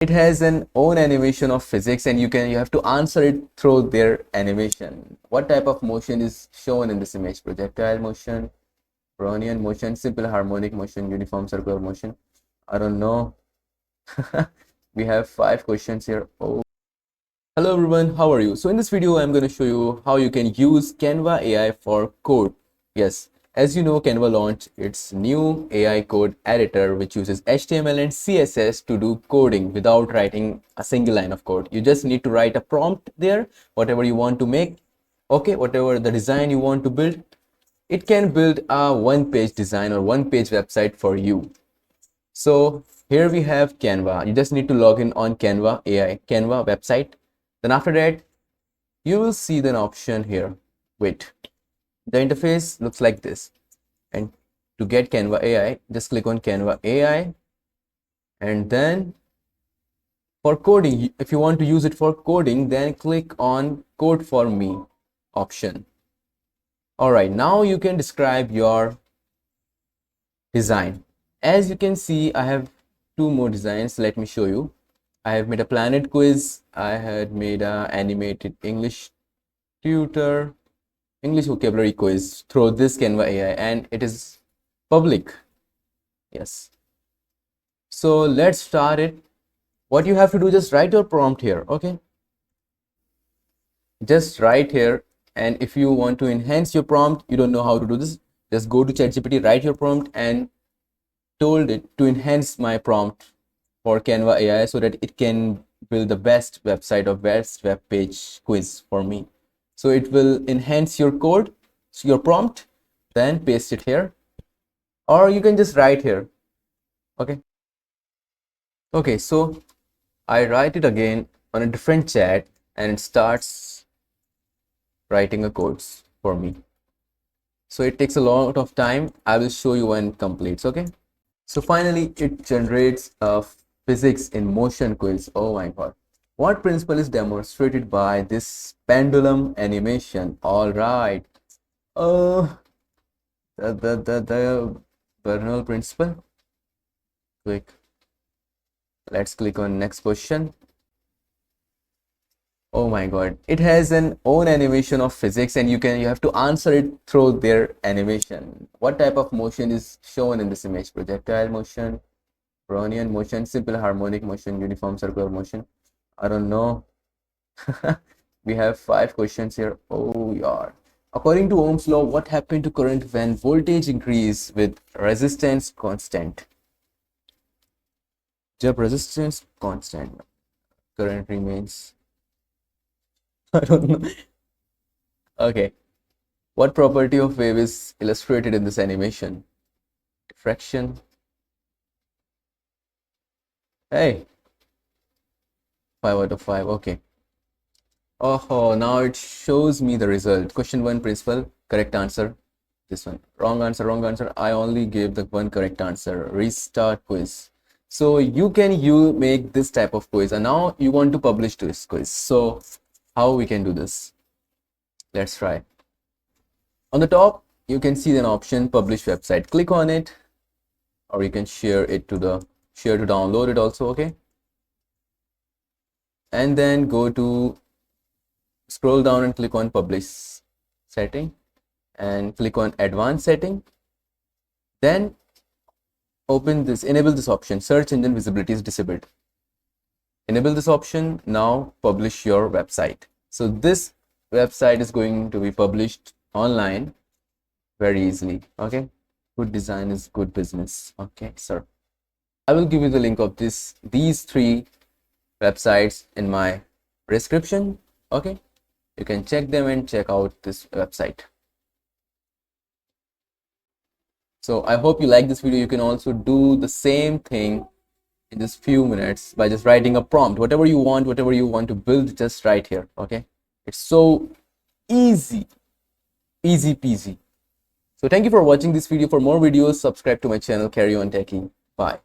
It has an own animation of physics, and you have to answer it through their animation. What type of motion is shown in this image? Projectile motion, Brownian motion, simple harmonic motion, uniform circular motion. I don't know. We have 5 questions here. Oh, hello everyone, how are you? So in this video I'm going to show you how you can use Canva AI for code. Yes, as you know, Canva launched its new AI code editor which uses HTML and CSS to do coding without writing a single line of code. You just need to write a prompt there, whatever you want to make, okay, whatever the design you want to build. It can build a one-page design or one-page website for you. So here we have Canva. You just need to log in on Canva AI, Canva website. Then after that, you will see the option here. Wait, the interface looks like this. And to get Canva AI, just click on Canva AI. And then for coding, if you want to use it for coding, then click on Code for Me option. All right, now you can describe your design. As you can see, I have 2 more designs. Let me show you. I have made a planet quiz. I had made a animated English tutor, English vocabulary quiz through this Canva AI, and it is public. Yes. So let's start it. What you have to do, just write your prompt here, okay? Just write here, and if you want to enhance your prompt, you don't know how to do this, just go to ChatGPT, write your prompt, and told it to enhance my prompt for Canva AI so that it can build the best website or best web page quiz for me. So it will enhance your code, so your prompt, then paste it here, or you can just write here. Okay, so I write it again on a different chat, and it starts writing a codes for me. So it takes a lot of time. I will show you when it completes. Okay, so finally it generates a physics in motion quiz. Oh my god, what principle is demonstrated by this pendulum animation? All right, the Bernal principle. Let's click on next question. Oh my god, it has an own animation of physics, and you have to answer it through their animation. What type of motion is shown in this image? Projectile motion, Brownian motion, simple harmonic motion, uniform circular motion. I don't know. We have 5 questions here. Oh yeah. According to Ohm's law, what happened to current when voltage increase with resistance constant? Jab resistance constant, current remains. I don't know. Okay. What property of wave is illustrated in this animation? Diffraction. Hey. 5 out of 5. Okay. Oh, now it shows me the result. Question 1 principle, correct answer. This one. Wrong answer, wrong answer. I only gave the one correct answer. Restart quiz. So you make this type of quiz, and now you want to publish this quiz. So how we can do this? Let's try. On the top, you can see an option, publish website. Click on it, or you can share to download it also, okay? And then scroll down and click on publish setting, and click on advanced setting. Then enable this option, search engine visibility is disabled. Enable this option. Now publish your website. So this website is going to be published online very easily. Okay, good design is good business. Okay, sir, I will give you the link of these 3 websites in my description. Okay, you can check them and check out this website. So I hope you like this video. You can also do the same thing in just few minutes by just writing a prompt. Whatever you want to build, just write here. Okay, it's so easy peasy. So thank you for watching this video. For more videos, subscribe to my channel. Carry on Techie. Bye.